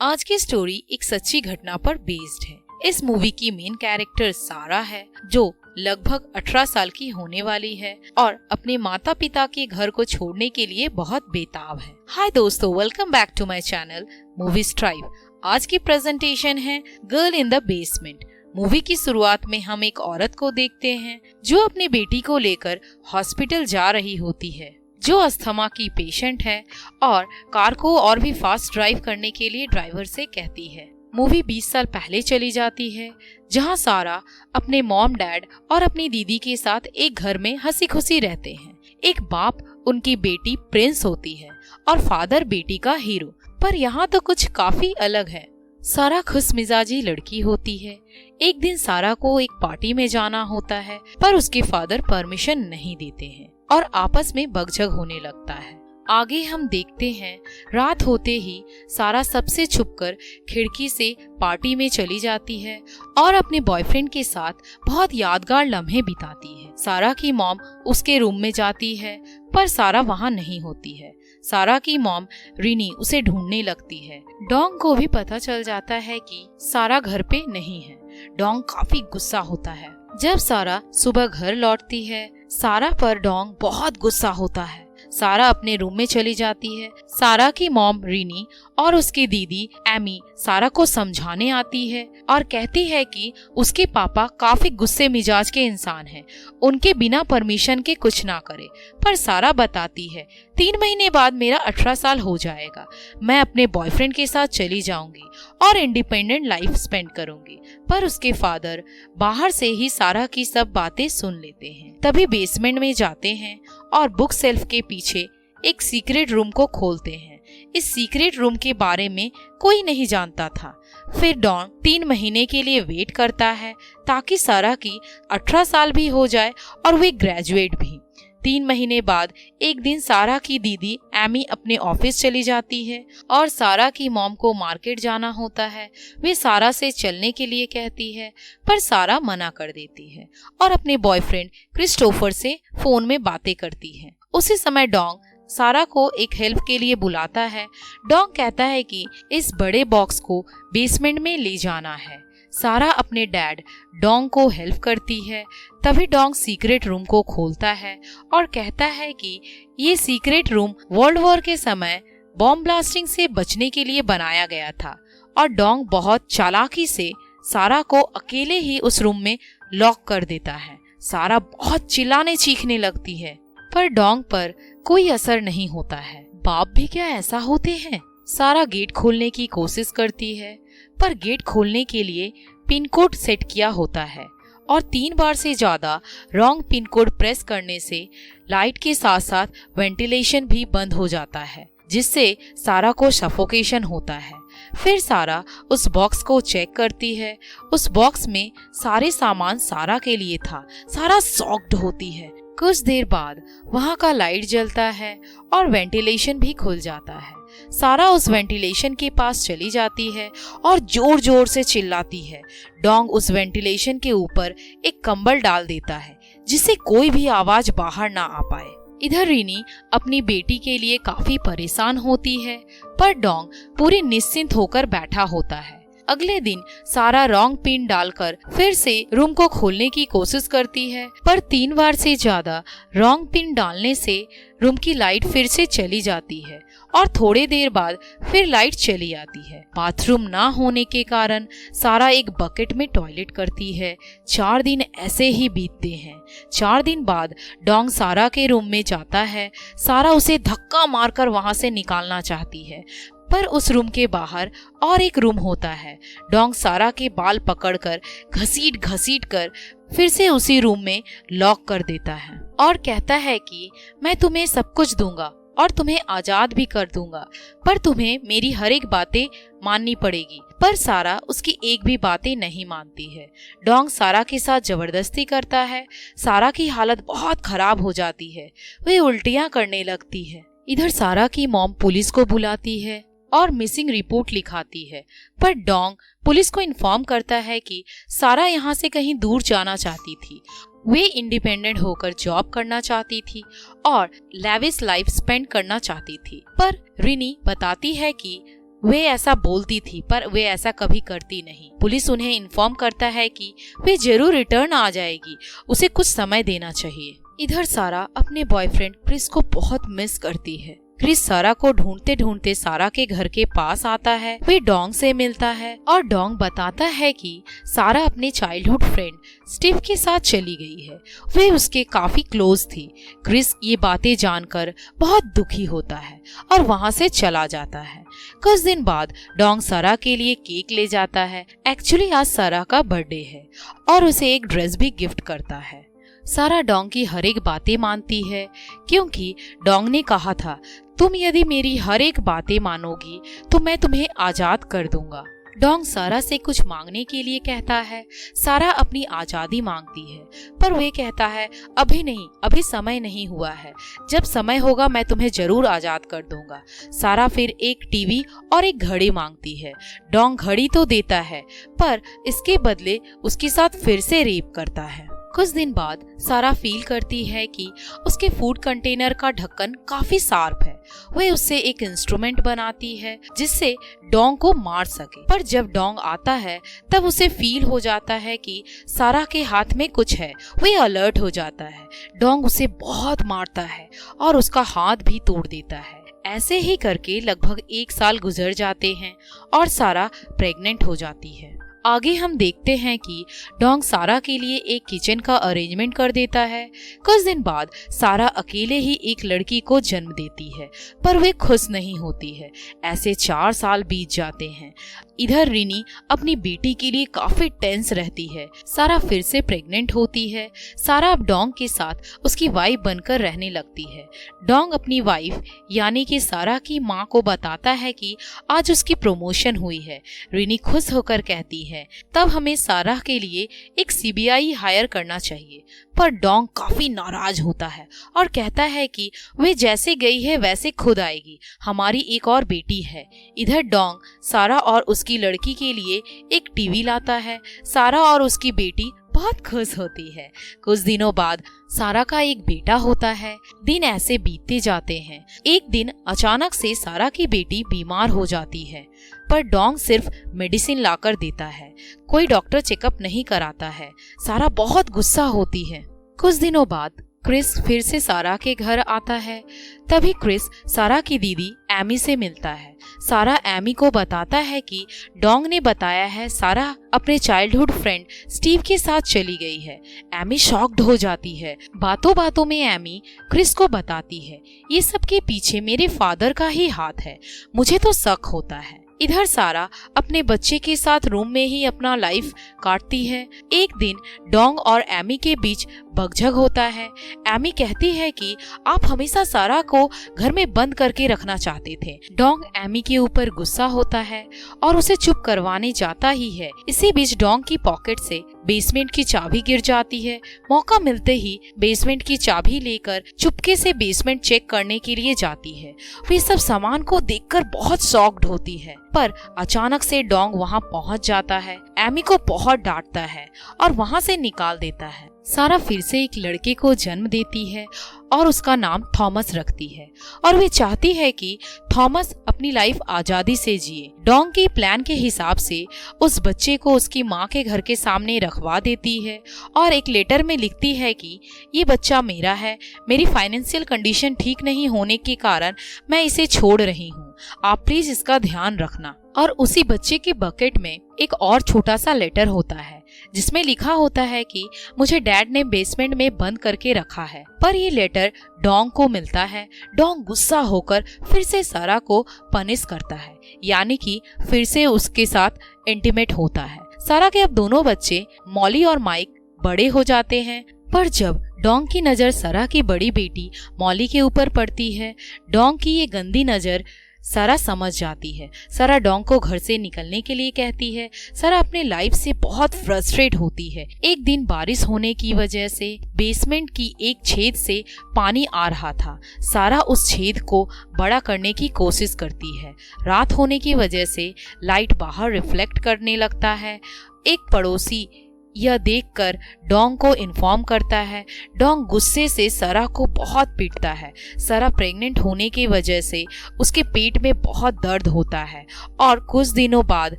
आज की स्टोरी एक सच्ची घटना पर बेस्ड है। इस मूवी की मेन कैरेक्टर सारा है, जो लगभग 18 साल की होने वाली है और अपने माता पिता के घर को छोड़ने के लिए बहुत बेताब है। हाय दोस्तों, welcome back to my channel movies tribe. आज की प्रेजेंटेशन है girl in the basement. Movie की शुरुआत में हम एक औरत को देखते हैं जो अपनी बेटी को लेकर हॉस्पिटल जा रही होती है, जो अस्थमा की पेशेंट है और कार को और भी फास्ट ड्राइव करने के लिए ड्राइवर से कहती है। मूवी 20 साल पहले चली जाती है, जहां सारा अपने मॉम डैड और अपनी दीदी के साथ एक घर में हंसी खुशी रहते हैं। एक बाप उनकी बेटी प्रिंस होती है और फादर बेटी का हीरो। पर यहाँ तो कुछ काफी अलग है। सारा खुश मिजाजी लड़की होती है। एक दिन सारा को एक पार्टी में जाना होता है, पर उसके फादर परमिशन नहीं देते हैं और आपस में बकझक होने लगता है। आगे हम देखते हैं, रात होते ही सारा सबसे छुपकर खिड़की से पार्टी में चली जाती है और अपने बॉयफ्रेंड के साथ बहुत यादगार लम्हे बिताती है। सारा की मॉम उसके रूम में जाती है, पर सारा वहाँ नहीं होती है। सारा की मॉम रिनी उसे ढूंढने लगती है। डोंग को भी पता चल जाता है कि सारा घर पे नहीं है। डोंग काफी गुस्सा होता है। जब सारा सुबह घर लौटती है, सारा पर डोंग बहुत गुस्सा होता है। सारा अपने रूम में चली जाती है। सारा की मॉम रिनी और उसकी दीदी एमी सारा को समझाने आती है और कहती है कि उसके पापा काफी गुस्से मिजाज के इंसान हैं, उनके बिना परमिशन के कुछ ना करे। पर सारा बताती है, 3 महीने बाद मेरा 18 साल हो जाएगा, मैं अपने बॉयफ्रेंड के साथ चली जाऊंगी और इंडिपेंडेंट लाइफ स्पेंड करूंगी। पर उसके फादर बाहर से ही सारा की सब बातें सुन लेते हैं। तभी बेसमेंट में जाते हैं और बुक शेल्फ के पीछे एक सीक्रेट रूम को खोलते हैं। इस सीक्रेट रूम के बारे में कोई नहीं जानता था। फिर डॉन 3 महीने के लिए वेट करता है ताकि सारा की 18 साल भी हो जाए और वे ग्रेजुएट भी। 3 महीने बाद एक दिन सारा की दीदी एमी अपने ऑफिस चली जाती है और सारा की मॉम को मार्केट जाना होता है। वे सारा से चलने के लिए कहती है, पर सारा मना कर देती है और अपने बॉयफ्रेंड क्रिस्टोफर से फोन में बातें करती है। उसी समय डोंग सारा को एक हेल्प के लिए बुलाता है। डोंग कहता है कि इस बड़े बॉक्स को बेसमेंट में ले जाना है। सारा अपने डैड डोंग को हेल्प करती है। तभी डोंग सीक्रेट रूम को खोलता है और कहता है कि ये सीक्रेट रूम वर्ल्ड वॉर के समय बॉम्ब ब्लास्टिंग से बचने के लिए बनाया गया था और डोंग बहुत चालाकी से सारा को अकेले ही उस रूम में लॉक कर देता है। सारा बहुत चिल्लाने चीखने लगती है, पर डोंग पर कोई असर नहीं होता है। बाप भी क्या ऐसा होते हैं? सारा गेट खोलने की कोशिश करती है, पर गेट खोलने के लिए पिन कोड सेट किया होता है और 3 बार से ज्यादा रॉन्ग पिन कोड प्रेस करने से लाइट के साथ साथ वेंटिलेशन भी बंद हो जाता है, जिससे सारा को सफोकेशन होता है। फिर सारा उस बॉक्स को चेक करती है। उस बॉक्स में सारे सामान सारा के लिए था। सारा शॉक्ड होती है। कुछ देर बाद वहाँ का लाइट जलता है और वेंटिलेशन भी खुल जाता है। सारा उस वेंटिलेशन के पास चली जाती है और जोर जोर से चिल्लाती है। डोंग उस वेंटिलेशन के ऊपर एक कंबल डाल देता है, जिससे कोई भी आवाज बाहर ना आ पाए। इधर रिनी अपनी बेटी के लिए काफी परेशान होती है, पर डोंग पूरी निश्चिंत होकर बैठा होता है। अगले दिन सारा रॉन्ग पिन डालकर फिर से रूम को खोलने की कोशिश करती है, पर 3 बार से ज्यादा रॉन्ग पिन डालने से रूम की लाइट फिर से चली जाती है और थोड़ी देर बाद फिर लाइट चली आती है। बाथरूम ना होने के कारण सारा एक बकेट में टॉयलेट करती है। 4 दिन ऐसे ही बीतते हैं। 4 दिन बाद डोंग सारा के रूम में जाता है। सारा उसे धक्का मारकर वहां से निकालना चाहती है, पर उस रूम के बाहर और एक रूम होता है। डोंग सारा के बाल पकड़कर घसीट कर फिर से उसी रूम में लॉक कर देता है और कहता है कि मैं तुम्हें सब कुछ दूंगा और तुम्हें आजाद भी कर दूंगा, पर तुम्हें मेरी हर एक बातें माननी पड़ेगी। पर सारा उसकी एक भी बातें नहीं मानती है। डोंग सारा के साथ जबरदस्ती करता है। सारा की हालत बहुत खराब हो जाती है। वह उल्टियां करने लगती है। इधर सारा की मॉम पुलिस को बुलाती है और मिसिंग रिपोर्ट लिखाती है, पर डोंग पुलिस को इन्फॉर्म करता है कि सारा यहाँ से कहीं दूर जाना चाहती थी। वे इंडिपेंडेंट होकर जॉब करना चाहती थी और लैविश लाइफ स्पेंड करना चाहती थी। पर रिनी बताती है कि वे ऐसा बोलती थी पर वे ऐसा कभी करती नहीं। पुलिस उन्हें इन्फॉर्म करता है कि वे जरूर रिटर्न आ जाएगी, उसे कुछ समय देना चाहिए। इधर सारा अपने बॉयफ्रेंड क्रिस को बहुत मिस करती है। क्रिस सारा को ढूंढते ढूंढते सारा के घर के पास आता है। वे डोंग से मिलता है और डोंग बताता है कि सारा अपने चाइल्डहुड फ्रेंड स्टीव के साथ चली गई है, वे उसके काफी क्लोज थी। क्रिस ये बातें जानकर बहुत दुखी होता है और वहाँ से चला जाता है। कुछ दिन बाद डोंग सारा के लिए केक ले जाता है। एक्चुअली आज सारा का बर्थडे है और उसे एक ड्रेस भी गिफ्ट करता है। सारा डोंग की हर एक बातें मानती है क्योंकि डोंग ने कहा था, तुम यदि मेरी हर एक बातें मानोगी तो मैं तुम्हें आजाद कर दूंगा। डोंग सारा से कुछ मांगने के लिए कहता है। सारा अपनी आजादी मांगती है पर वे कहता है, अभी नहीं, अभी समय नहीं हुआ है, जब समय होगा मैं तुम्हें जरूर आजाद कर दूंगा। सारा फिर एक टीवी और एक घड़ी मांगती है। डोंग घड़ी तो देता है पर इसके बदले उसके साथ फिर से रेप करता है। कुछ दिन बाद सारा फील करती है कि उसके फूड कंटेनर का ढक्कन काफी शार्प है। वह उससे एक इंस्ट्रूमेंट बनाती है जिससे डोंग को मार सके। पर जब डोंग आता है तब उसे फील हो जाता है कि सारा के हाथ में कुछ है। वह अलर्ट हो जाता है। डोंग उसे बहुत मारता है और उसका हाथ भी तोड़ देता है। ऐसे ही करके लगभग 1 साल गुजर जाते हैं और सारा प्रेग्नेंट हो जाती है। आगे हम देखते हैं कि डोंग सारा के लिए एक किचन का अरेंजमेंट कर देता है। कुछ दिन बाद सारा अकेले ही एक लड़की को जन्म देती है पर वे खुश नहीं होती है। ऐसे 4 साल बीत जाते हैं। इधर रिनी अपनी बेटी के लिए काफी टेंस रहती है। सारा फिर से प्रेग्नेंट होती है। सारा अब डोंग के साथ उसकी वाइफ बनकर रहने लगती है। डोंग अपनी वाइफ यानी कि सारा की माँ को बताता है कि आज उसकी प्रमोशन हुई है। रिनी खुश होकर कहती है, तब हमें सारा के लिए एक सीबीआई हायर करना चाहिए। पर डोंग काफी नाराज होता है और कहता है कि वे जैसे गई है वैसे खुद आएगी, हमारी एक और बेटी है। इधर डोंग सारा और उसकी लड़की के लिए एक टीवी लाता है। सारा और उसकी बेटी बहुत खुश होती है। कुछ दिनों बाद सारा का एक बेटा होता है। दिन ऐसे बीतते जाते हैं। एक दिन अचानक से सारा की बेटी बीमार हो जाती है पर डोंग सिर्फ मेडिसिन लाकर देता है। कोई डॉक्टर चेकअप नहीं कराता है। सारा बहुत गुस्सा होती है। कुछ दिनों बाद क्रिस फिर से सारा के घर आता है। तभी क्रिस सारा की दीदी एमी से मिलता है। सारा एमी को बताता है कि डोंग ने बताया है सारा अपने चाइल्डहुड फ्रेंड स्टीव के साथ चली गई है। एमी शॉक्ड हो जाती है। बातों बातों में एमी क्रिस को बताती है, ये सब के पीछे मेरे फादर का ही हाथ है, मुझे तो शक होता है। इधर सारा अपने बच्चे के साथ रूम में ही अपना लाइफ काटती है। एक दिन डोंग और एमी के बीच बकझक होता है। एमी कहती है कि आप हमेशा सारा को घर में बंद करके रखना चाहते थे। डोंग एमी के ऊपर गुस्सा होता है और उसे चुप करवाने जाता ही है। इसी बीच डोंग की पॉकेट से बेसमेंट की चाबी गिर जाती है। मौका मिलते ही बेसमेंट की चाबी लेकर चुपके से बेसमेंट चेक करने के लिए जाती है। वे सब सामान को देखकर बहुत शॉक्ड होती है पर अचानक से डोंग वहां पहुंच जाता है। एमी को बहुत डांटता है और वहां से निकाल देता है। सारा फिर से एक लड़के को जन्म देती है और उसका नाम थॉमस रखती है और वे चाहती है कि थॉमस अपनी लाइफ आजादी से जिए। डोंग की प्लान के हिसाब से उस बच्चे को उसकी माँ के घर के सामने रखवा देती है और एक लेटर में लिखती है कि ये बच्चा मेरा है, मेरी फाइनेंशियल कंडीशन ठीक नहीं होने के कारण मैं इसे छोड़ रही हूँ, आप प्लीज इसका ध्यान रखना। और उसी बच्चे के बकेट में एक और छोटा सा लेटर होता है जिसमें लिखा होता है कि मुझे डैड ने बेसमेंट में बंद करके रखा है। पर ये लेटर डोंग को मिलता है। डोंग गुस्सा होकर फिर से सारा को पनिश करता है, यानी कि फिर से उसके साथ इंटीमेट होता है। सारा के अब दोनों बच्चे मॉली और माइक बड़े हो जाते हैं। पर जब डोंग की नजर सारा की बड़ी बेटी मॉली के ऊपर पड़ती है, डोंग की ये गंदी नजर सारा समझ जाती है। सारा डोंग को घर से निकलने के लिए कहती है। सारा अपने लाइफ से बहुत फ्रस्ट्रेट होती है। एक दिन बारिश होने की वजह से बेसमेंट की एक छेद से पानी आ रहा था। सारा उस छेद को बड़ा करने की कोशिश करती है। रात होने की वजह से लाइट बाहर रिफ्लेक्ट करने लगता है। एक पड़ोसी यह देखकर डोंग को इन्फॉर्म करता है। डोंग गुस्से से सारा को बहुत पीटता है। सारा प्रेग्नेंट होने की वजह से उसके पेट में बहुत दर्द होता है और कुछ दिनों बाद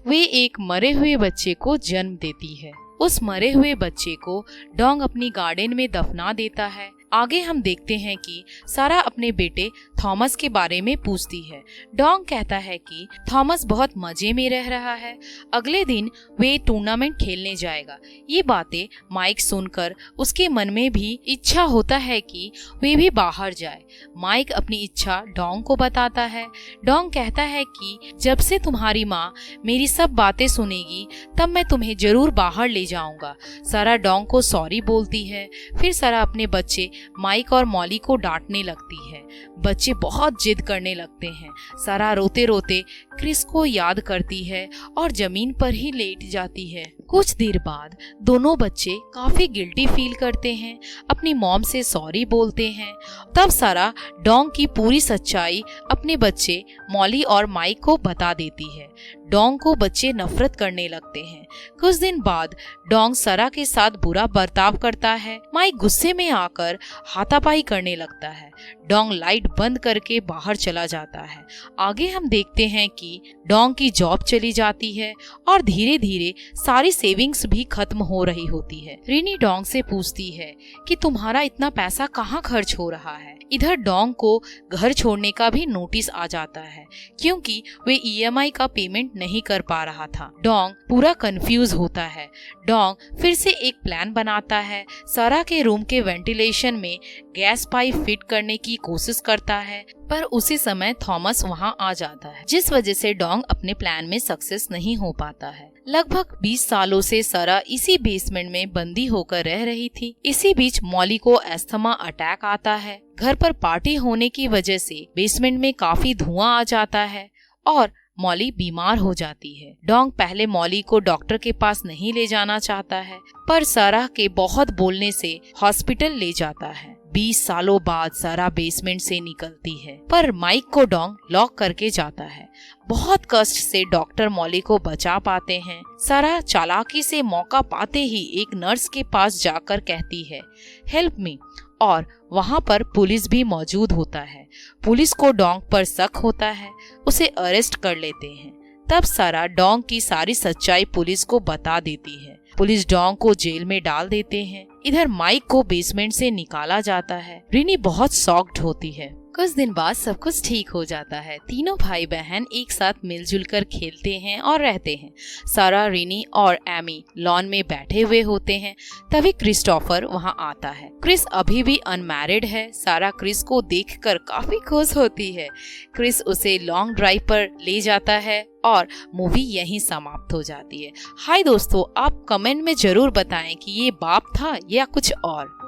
वे एक मरे हुए बच्चे को जन्म देती है। उस मरे हुए बच्चे को डोंग अपनी गार्डन में दफना देता है। आगे हम देखते हैं कि सारा अपने बेटे थॉमस के बारे में पूछती है। डोंग कहता है कि थॉमस बहुत मजे में रह रहा है। अगले दिन वे टूर्नामेंट खेलने जाएगा। ये बातें माइक सुनकर उसके मन में भी इच्छा होता है कि वे भी बाहर जाए। माइक अपनी इच्छा डोंग को बताता है। डोंग कहता है कि जब से तुम्हारी माँ मेरी सब बातें सुनेगी तब मैं तुम्हें जरूर बाहर ले जाऊंगा। सारा डोंग को सॉरी बोलती है। फिर सारा अपने बच्चे माइक और मॉली को डांटने लगती है। बच्चे बहुत जिद करने लगते हैं। सारा रोते रोते क्रिस को याद करती है और जमीन पर ही लेट जाती है। कुछ देर बाद दोनों बच्चे काफी गिल्टी फील करते हैं, अपनी मॉम से सॉरी बोलते हैं। तब सारा डोंग की पूरी सच्चाई अपने बच्चे मॉली और माइक को बता देती है। डोंग को बच्चे नफरत करने लगते हैं। कुछ दिन बाद डोंग सारा के साथ बुरा बर्ताव करता है। माइक गुस्से में आकर हाथापाई करने लगता है। डोंग लाइट बंद करके बाहर चला जाता है। आगे हम देखते हैं कि डोंग की जॉब चली जाती है और धीरे धीरे सारी सेविंग्स भी खत्म हो रही होती है। रिनी डोंग से पूछती है कि तुम्हारा इतना पैसा कहाँ खर्च हो रहा है। इधर डोंग को घर छोड़ने का भी नोटिस आ जाता है क्योंकि वे EMI का पेमेंट नहीं कर पा रहा था। डोंग पूरा कंफ्यूज होता है। डोंग फिर से एक प्लान बनाता है। सारा के रूम के वेंटिलेशन में गैस पाइप फिट करने की कोशिश करता है, पर उसी समय थॉमस वहां आ जाता है, जिस वजह से डोंग अपने प्लान में सक्सेस नहीं हो पाता है। लगभग 20 सालों से सारा इसी बेसमेंट में बंदी होकर रह रही थी। इसी बीच मॉली को अस्थमा अटैक आता है। घर पर पार्टी होने की वजह से बेसमेंट में काफी धुआं आ जाता है और मॉली बीमार हो जाती है। डोंग पहले मॉली को डॉक्टर के पास नहीं ले जाना चाहता है, पर सारा के बहुत बोलने से हॉस्पिटल ले जाता है। 20 सालों बाद सारा बेसमेंट से निकलती है, पर माइक को डोंग लॉक करके जाता है। बहुत कष्ट से डॉक्टर मॉली को बचा पाते हैं। सारा चालाकी से मौका पाते ही एक नर्स के पास जाकर कहती है, हेल्प मी, और वहाँ पर पुलिस भी मौजूद होता है। पुलिस को डोंग पर शक होता है, उसे अरेस्ट कर लेते हैं। तब सारा डोंग की सारी सच्चाई पुलिस को बता देती है। पुलिस डोंग को जेल में डाल देते हैं। इधर माइक को बेसमेंट से निकाला जाता है। रिनी बहुत शॉक्ड होती है। कुछ दिन बाद सब कुछ ठीक हो जाता है। तीनों भाई बहन एक साथ मिलजुल कर खेलते हैं और रहते हैं। सारा, रिनी और एमी लॉन में बैठे हुए होते हैं। तभी क्रिस्टोफर वहां आता है। क्रिस अभी भी अनमैरिड है। सारा क्रिस को देखकर काफी खुश होती है। क्रिस उसे लॉन्ग ड्राइव पर ले जाता है और मूवी यहीं समाप्त हो जाती है। हाय दोस्तों, आप कमेंट में जरूर बताएं कि ये बाप था या कुछ और।